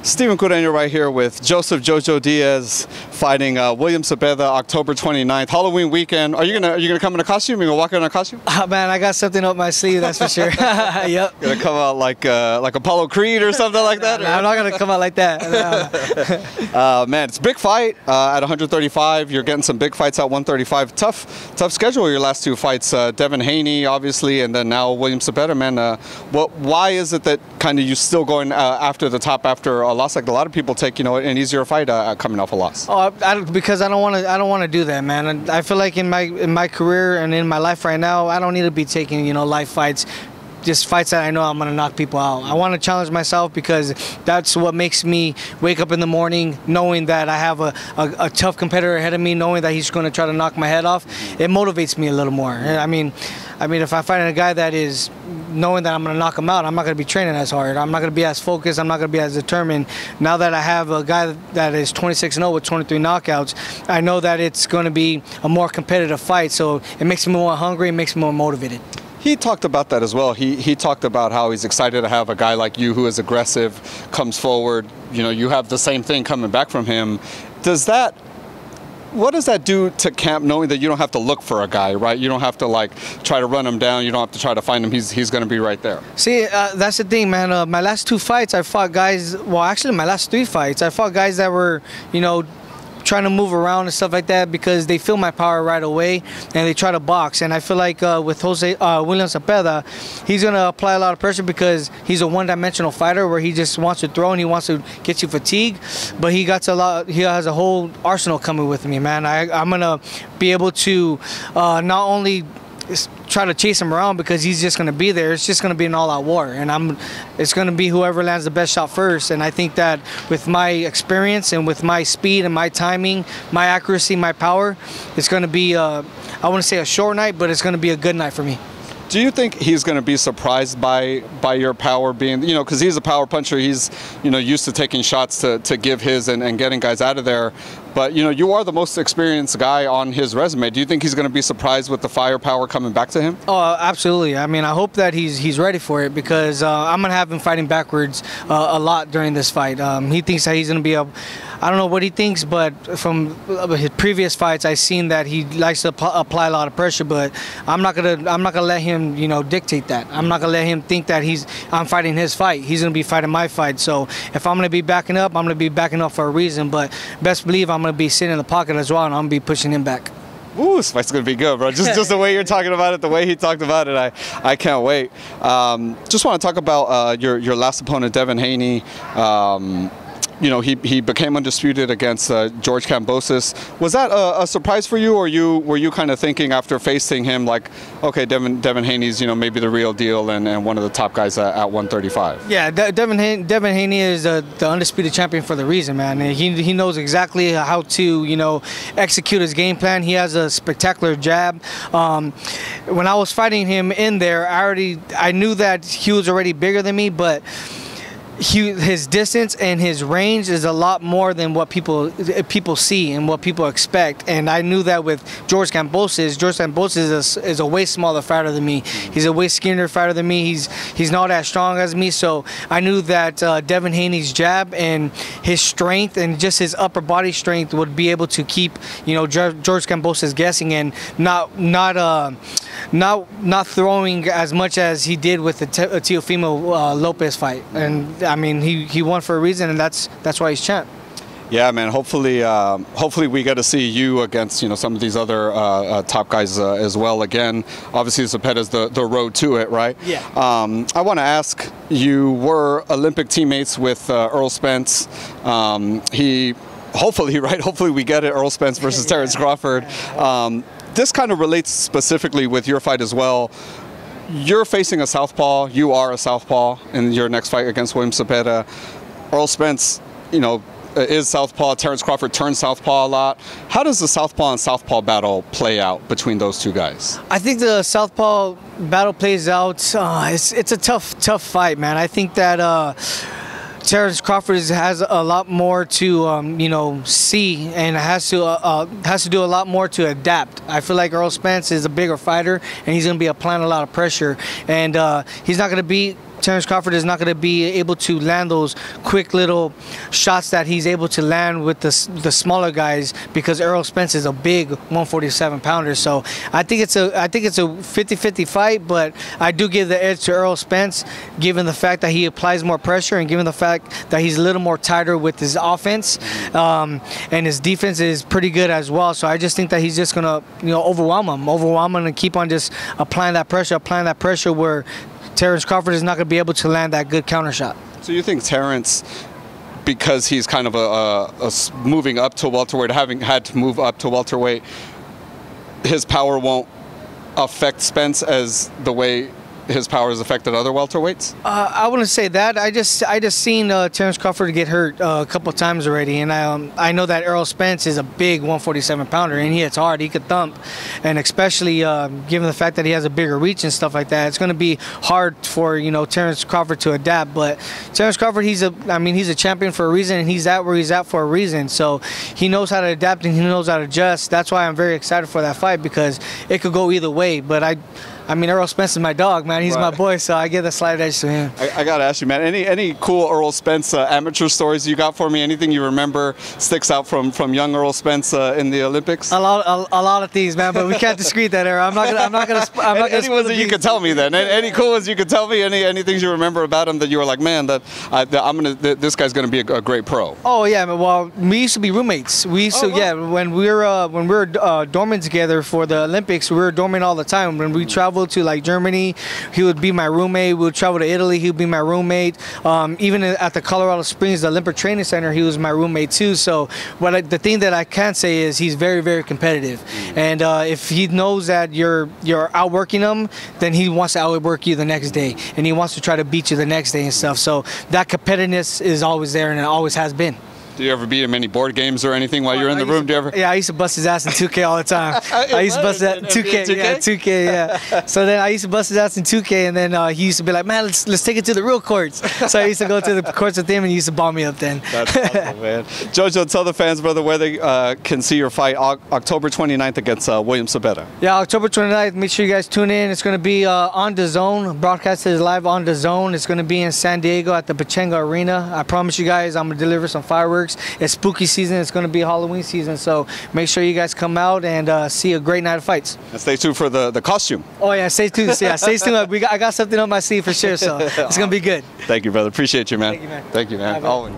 Steven Cureño right here with Joseph Jojo Diaz fighting William Zepeda October 29th, Halloween weekend. Are you gonna come in a costume? You gonna walk in a costume? Man, I got something up my sleeve, that's for sure. Yep. Gonna come out like Apollo Creed or something like that? I'm not gonna come out like that. Man, it's a big fight at 135. You're getting some big fights at 135. Tough schedule. Your last two fights, Devin Haney, obviously, and then now William Zepeda. Man, why is it that kind of you still going after the top after a loss? Like a lot of people take, an easier fight coming off a loss. Oh, because I don't want to do that, man. And I feel like in my career and in my life right now, I don't need to be taking, life fights. Just fights that I know I'm going to knock people out. I want to challenge myself because that's what makes me wake up in the morning knowing that I have a tough competitor ahead of me, knowing that he's going to try to knock my head off. It motivates me a little more. I mean, if I fight a guy that is knowing that I'm going to knock him out, I'm not going to be training as hard. I'm not going to be as focused. I'm not going to be as determined. Now that I have a guy that is 26-0 with 23 knockouts, I know that it's going to be a more competitive fight. So it makes me more hungry. It makes me more motivated. He talked about that as well. He talked about how he's excited to have a guy like you who is aggressive, comes forward. You have the same thing coming back from him. What does that do to camp, knowing that you don't have to look for a guy, right? You don't have to try to run him down. You don't have to try to find him. He's going to be right there. See, that's the thing, man. My last two fights, I fought guys. Well, actually, my last three fights, I fought guys that were, trying to move around and stuff like that because they feel my power right away and they try to box. And I feel like with William Zepeda, he's going to apply a lot of pressure because he's a one-dimensional fighter where he just wants to throw and he wants to get you fatigued. But he has a whole arsenal coming with me, man. I'm going to be able to not only try to chase him around because he's just going to be there. It's just going to be an all-out war, and it's going to be whoever lands the best shot first. And I think that with my experience and with my speed and my timing, my accuracy, my power, it's going to be I wouldn't say a short night, but it's going to be a good night for me. Do you think he's going to be surprised by your power being, because he's a power puncher, he's, used to taking shots to give his and getting guys out of there. But, you are the most experienced guy on his resume. Do you think he's going to be surprised with the firepower coming back to him? Oh, absolutely. I mean, I hope that he's ready for it because I'm going to have him fighting backwards a lot during this fight. He thinks that he's going to be I don't know what he thinks, but from his previous fights, I've seen that he likes to apply a lot of pressure. But I'm not gonna let him, dictate that. I'm not gonna let him think that I'm fighting his fight. He's gonna be fighting my fight. So if I'm gonna be backing up, I'm gonna be backing up for a reason. But best believe I'm gonna be sitting in the pocket as well, and I'm gonna be pushing him back. Ooh, this fight's gonna be good, bro. Just the way you're talking about it, the way he talked about it, I can't wait. Just want to talk about your last opponent, Devin Haney. He became undisputed against George Kambosos. Was that a surprise for you, or were you kind of thinking after facing him like, okay, Devin Haney's maybe the real deal and one of the top guys at 135? Yeah, Devin Haney is the undisputed champion for the reason, man. He knows exactly how to execute his game plan. He has a spectacular jab. When I was fighting him in there, I knew that he was already bigger than me, but his distance and his range is a lot more than what people see and what people expect. And I knew that with George Kambosos is a way smaller fighter than me. He's a way skinnier fighter than me. He's not as strong as me. So I knew that Devin Haney's jab and his strength and just his upper body strength would be able to keep George Kambosos guessing and not throwing as much as he did with the Teofimo Lopez fight. And I mean, he won for a reason, and that's why he's champ. Yeah, man. Hopefully we get to see you against some of these other top guys as well. Again, obviously Zepeda's the road to it, right? Yeah. I want to ask. You were Olympic teammates with Errol Spence. Hopefully we get it. Errol Spence versus Terence Crawford. This kind of relates specifically with your fight as well. You're facing a southpaw. You are a southpaw in your next fight against William Zepeda. Errol Spence, is southpaw. Terence Crawford turns southpaw a lot. How does the southpaw and southpaw battle play out between those two guys? I think the southpaw battle plays out. It's a tough fight, man. I think that Terence Crawford has a lot more to see and has to do a lot more to adapt. I feel like Errol Spence is a bigger fighter and he's going to be applying a lot of pressure, and he's not going to beat Terrence Crawford is not going to be able to land those quick little shots that he's able to land with the smaller guys, because Errol Spence is a big 147 pounder. So I think it's a 50-50 fight, but I do give the edge to Errol Spence, given the fact that he applies more pressure and given the fact that he's a little more tighter with his offense, and his defense is pretty good as well. So I just think that he's just going to, you know, overwhelm him and keep on just applying that pressure where Terrence Crawford is not going to be able to land that good counter shot. So you think Terrence, because he's kind of moving up to welterweight, having had to move up to welterweight, his power won't affect Spence as the way his power has affected other welterweights? I wouldn't say that. I just seen Terrence Crawford get hurt a couple times already, and I know that Errol Spence is a big 147 pounder, and he hits hard. He could thump, and especially given the fact that he has a bigger reach and stuff like that, it's going to be hard for, you know, Terrence Crawford to adapt. But Terrence Crawford, he's a champion for a reason, and he's at where he's at for a reason. So he knows how to adapt and he knows how to adjust. That's why I'm very excited for that fight, because it could go either way. But I mean, Errol Spence is my dog, man. He's my boy, so I give the slight edge to him. I got to ask you, man, any cool Errol Spence amateur stories you got for me? Anything you remember sticks out from young Errol Spence in the Olympics? A lot of things, man, but we can't discreet that era. I'm not gonna. Any ones that you could tell me then? Any cool ones you could tell me? Any things you remember about him that you were like, man, this guy's gonna be a great pro? Oh yeah, well, we used to be roommates. We used to, yeah, when we were dorming together for the Olympics, we were dorming all the time. When we traveled to like Germany, he would be my roommate. We would travel to Italy, he would be my roommate. Even at the Colorado Springs, the Olympic Training Center, he was my roommate too. So the thing that I can say is he's very, very competitive. And if he knows that you're outworking him, then he wants to outwork you the next day, and he wants to try to beat you the next day and stuff. So that competitiveness is always there, and it always has been. Do you ever beat him any board games or anything while you're in the room? Do you ever? Yeah, I used to bust his ass in 2K all the time. I used to bust that 2K. Yeah, 2K. Yeah. So then I used to bust his ass in 2K, and then he used to be like, "Man, let's take it to the real courts." So I used to go to the courts with him, and he used to bomb me up then. That's awesome, man. Jojo, tell the fans, brother, where they can see your fight October 29th against William Zepeda. Yeah, October 29th. Make sure you guys tune in. It's going to be on DAZN. Broadcasted live on DAZN. It's going to be in San Diego at the Pechanga Arena. I promise you guys, I'm going to deliver some fireworks. It's spooky season. It's going to be Halloween season, so make sure you guys come out and see a great night of fights. And stay tuned for the costume. Oh yeah, stay tuned. Yeah, stay tuned. I got something up my sleeve for sure, so it's going to be good. Thank you, brother. Appreciate you, man. Thank you, man. Thank you, man. Always.